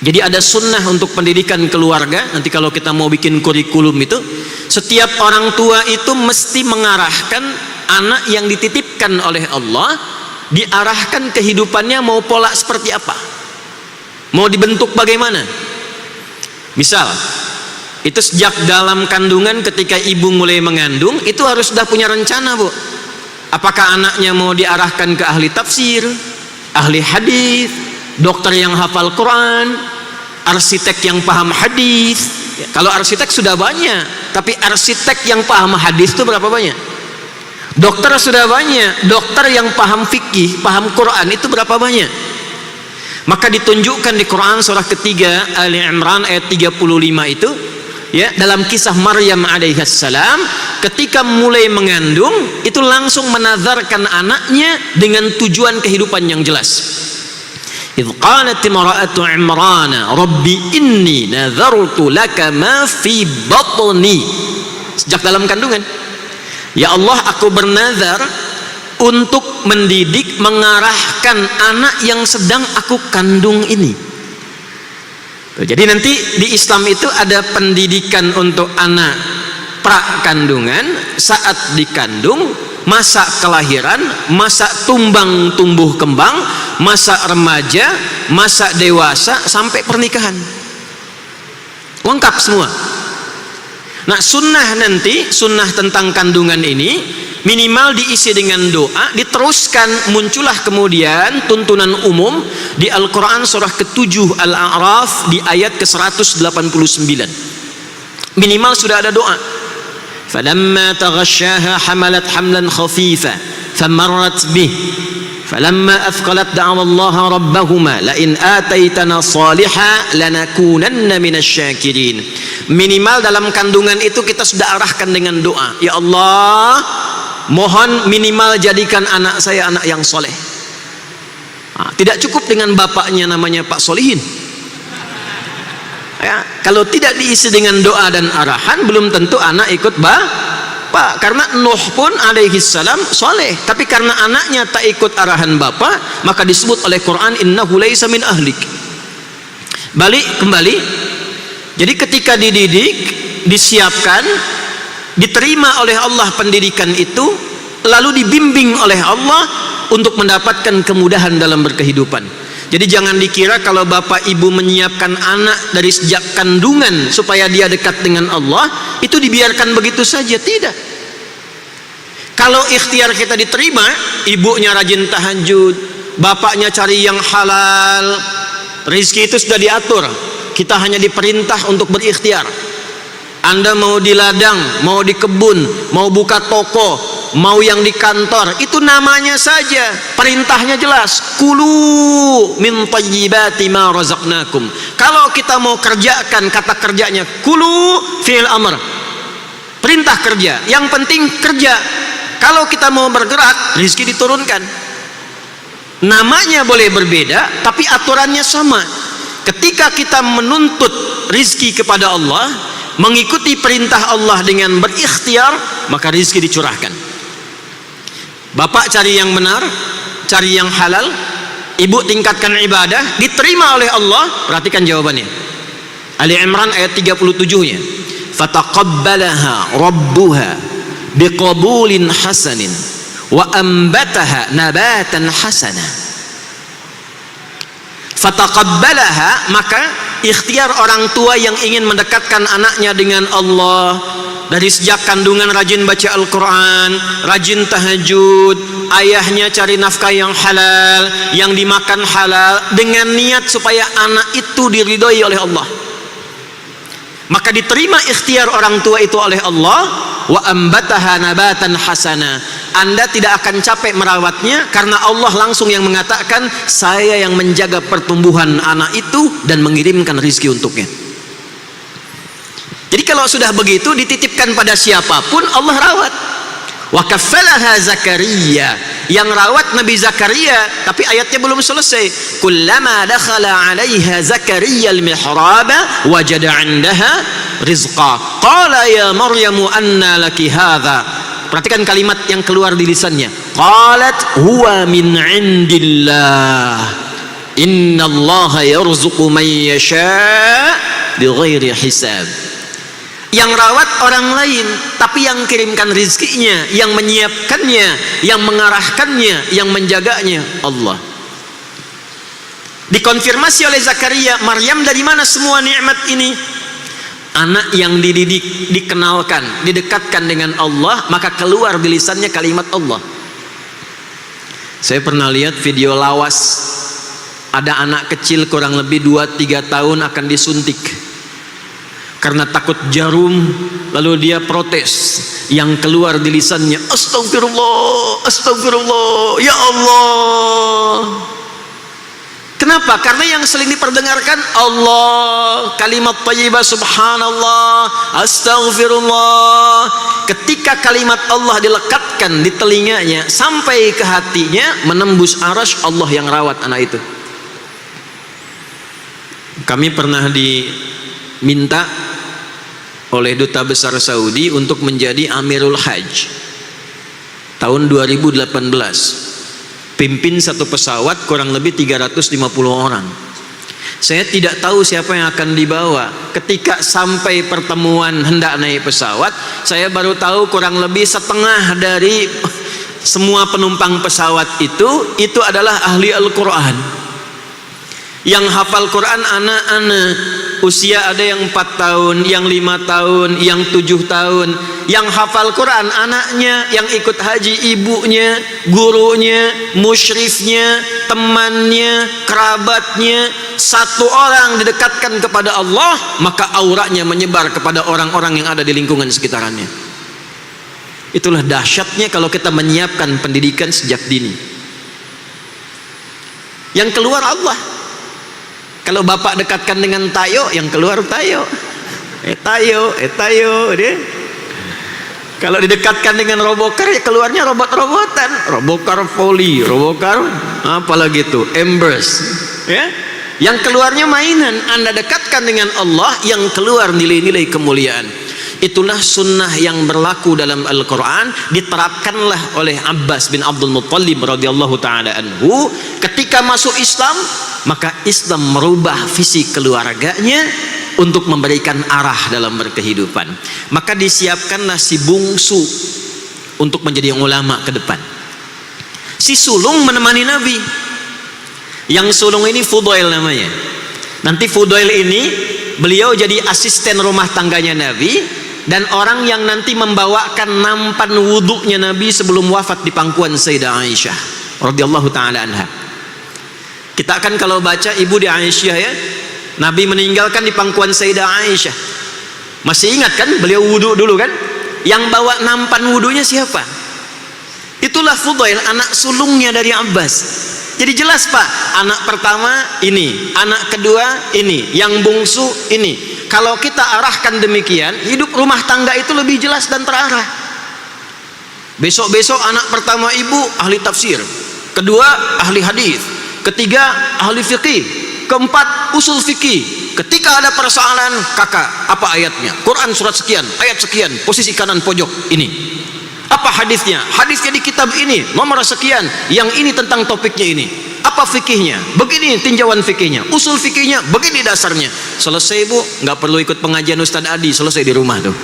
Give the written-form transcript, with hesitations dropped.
Jadi ada sunnah untuk pendidikan keluarga. Nanti kalau kita mau bikin kurikulum itu, setiap orang tua itu mesti mengarahkan anak yang dititipkan oleh Allah, diarahkan kehidupannya mau pola seperti apa, mau dibentuk bagaimana. Misal, itu sejak dalam kandungan ketika ibu mulai mengandung, itu harus sudah punya rencana, Bu. Apakah anaknya mau diarahkan ke ahli tafsir, ahli hadis, dokter yang hafal Quran, arsitek yang paham hadis. Kalau arsitek sudah banyak, tapi arsitek yang paham hadis itu berapa banyak? Dokter sudah banyak, dokter yang paham fikih, paham Quran itu berapa banyak? Maka ditunjukkan di Quran surah ketiga Ali Imran ayat 35 itu, ya, dalam kisah Maryam alaihissalam ketika mulai mengandung itu langsung menazarkan anaknya dengan tujuan kehidupan yang jelas. إذ قالت امرأة عمران ربي إني نذرت لك ما في بطني. Sejak dalam kandungan, ya Allah, aku bernazar untuk mendidik, mengarahkan anak yang sedang aku kandung ini. Jadi nanti di Islam itu ada pendidikan untuk anak pra kandungan, saat dikandung, masa kelahiran, masa tumbang tumbuh kembang, masa remaja, masa dewasa, sampai pernikahan. Lengkap semua. Nah, sunnah nanti, sunnah tentang kandungan ini minimal diisi dengan doa, diteruskan muncullah kemudian tuntunan umum di Al-Quran surah ke-7 Al-A'raf di ayat ke-189. Minimal sudah ada doa. فَلَمَّا تَغَشَّاهَا حَمَلَتْ حَمْلًا خَفِيفًا فَمَرَّتْ بِهِ فَلَمَّا أَثْقَلَتْ دَعَوَا اللَّهَ رَبَّهُمَا لَئِنْ آتَيْتَنَا صَالِحًا لَنَكُونَنَّ مِنَ الشَّاكِرِينَ. Minimal dalam kandungan itu kita sudah arahkan dengan doa, ya Allah, mohon minimal jadikan anak saya anak yang soleh. Tidak cukup dengan bapaknya namanya Pak Solihin. Ya, kalau tidak diisi dengan doa dan arahan, belum tentu anak ikut bapak. Karena Nuh pun alaihi salam soleh, tapi karena anaknya tak ikut arahan bapak, maka disebut oleh Quran innahu laisa min ahlik. Balik kembali. Jadi ketika dididik, disiapkan, diterima oleh Allah pendidikan itu, lalu dibimbing oleh Allah untuk mendapatkan kemudahan dalam berkehidupan. Jadi jangan dikira kalau bapak ibu menyiapkan anak dari sejak kandungan supaya dia dekat dengan Allah, itu dibiarkan begitu saja. Tidak. Kalau ikhtiar kita diterima, ibunya rajin tahajud, bapaknya cari yang halal, rezeki itu sudah diatur, kita hanya diperintah untuk berikhtiar. Anda mau di ladang, mau di kebun, mau buka toko, mau yang di kantor, itu namanya saja, perintahnya jelas, kulu min thayyibati ma razaqnakum. Kalau kita mau kerjakan, kata kerjanya kulu fi'il amr, perintah kerja, yang penting kerja. Kalau kita mau bergerak, rezeki diturunkan. Namanya boleh berbeda, tapi aturannya sama. Ketika kita menuntut rezeki kepada Allah, mengikuti perintah Allah dengan berikhtiar, maka rezeki dicurahkan. Bapak cari yang benar, cari yang halal, ibu tingkatkan ibadah, diterima oleh Allah. Perhatikan jawabannya, Ali Imran ayat 37-nya, fataqabbalaha rabbuha biqabulin hasanin wa ambataha nabatan hasana. Fataqabbalaha, maka ikhtiar orang tua yang ingin mendekatkan anaknya dengan Allah, dari sejak kandungan rajin baca Al-Quran, rajin tahajud, ayahnya cari nafkah yang halal, yang dimakan halal, dengan niat supaya anak itu diridhoi oleh Allah, maka diterima ikhtiar orang tua itu oleh Allah. Wa ambataha nabatan hasana, Anda tidak akan capek merawatnya, karena Allah langsung yang mengatakan, saya yang menjaga pertumbuhan anak itu dan mengirimkan rezeki untuknya. Jadi kalau sudah begitu, dititipkan pada siapapun, Allah rawat. Wa kaffalaha Zakaria, yang rawat Nabi Zakaria, tapi ayatnya belum selesai. Kullama dakhala 'alaiha Zakaria al-mihraba wajada 'indaha rizqa qala ya Maryamu anna laki hadha. Perhatikan kalimat yang keluar di lisannya, qalat huwa min 'indillah. Innallaha yarzuqu man yasha' bighairi hisab. Yang rawat orang lain, tapi yang kirimkan rizkinya, yang menyiapkannya, yang mengarahkannya, yang menjaganya Allah. Dikonfirmasi oleh Zakaria, Maryam dari mana semua nikmat ini? Anak yang dididik, dikenalkan, didekatkan dengan Allah, maka keluar di lisannya kalimat Allah. Saya pernah lihat video lawas, ada anak kecil kurang lebih 2-3 tahun akan disuntik karena takut jarum, lalu dia protes. Yang keluar di lisannya, astagfirullah, astagfirullah, ya Allah. Kenapa? Karena yang sering diperdengarkan Allah, kalimat thayyibah, subhanallah, astaghfirullah. Ketika kalimat Allah dilekatkan di telinganya sampai ke hatinya, menembus arasy, Allah yang rawat anak itu. Kami pernah diminta oleh Duta Besar Saudi untuk menjadi Amirul Hajj tahun 2018. Pimpin satu pesawat kurang lebih 350 orang. Saya tidak tahu siapa yang akan dibawa. Ketika sampai pertemuan hendak naik pesawat, saya baru tahu kurang lebih setengah dari semua penumpang pesawat itu adalah ahli Al-Quran. Yang hafal Quran anak-anak, usia ada yang 4 tahun, yang 5 tahun, yang 7 tahun. Yang hafal Quran anaknya, yang ikut haji ibunya, gurunya, musyrifnya, temannya, kerabatnya. Satu orang didekatkan kepada Allah, maka auranya menyebar kepada orang-orang yang ada di lingkungan sekitarannya. Itulah dahsyatnya kalau kita menyiapkan pendidikan sejak dini. Yang keluar Allah. Kalau bapak dekatkan dengan tayo, yang keluar tayo. Tayo dia. Kalau didekatkan dengan robokar, ya keluarnya robot-robotan. Robokar volley, robokar apalagi itu, embers. Ya. Yang keluarnya mainan. Anda dekatkan dengan Allah, yang keluar nilai-nilai kemuliaan. Itulah sunnah yang berlaku dalam Al-Quran, diterapkanlah oleh Abbas bin Abdul Muttalib radhiyallahu ta'ala anhu. Ketika masuk Islam, maka Islam merubah visi keluarganya untuk memberikan arah dalam berkehidupan. Maka disiapkanlah si bungsu untuk menjadi ulama ke depan. Si sulung menemani Nabi. Yang sulung ini Fudail namanya. Nanti Fudail ini beliau jadi asisten rumah tangganya Nabi, dan orang yang nanti membawakan nampan wudhunya Nabi sebelum wafat di pangkuan Sayyidah Aisyah radhiyallahu ta'ala anha. Kita akan kalau baca ibu di Aisyah ya, Nabi meninggalkan di pangkuan Sayyidah Aisyah. Masih ingat kan beliau wudhu dulu kan? Yang bawa nampan wudhunya siapa? Itulah Fudail, anak sulungnya dari Abbas. Jadi jelas Pak, anak pertama ini, anak kedua ini, yang bungsu ini. Kalau kita arahkan demikian, hidup rumah tangga itu lebih jelas dan terarah. Besok-besok anak pertama ibu ahli tafsir, kedua ahli hadis, ketiga ahli fikih, keempat usul fikih. Ketika ada persoalan, kakak apa ayatnya? Quran surat sekian, ayat sekian, posisi kanan pojok ini. Apa hadisnya? Hadisnya di kitab ini, nomor sekian. Yang ini tentang topiknya ini. Apa fikihnya? Begini tinjauan fikihnya. Usul fikihnya, begini dasarnya. Selesai bu, nggak perlu ikut pengajian Ustadz Adi. Selesai di rumah tuh.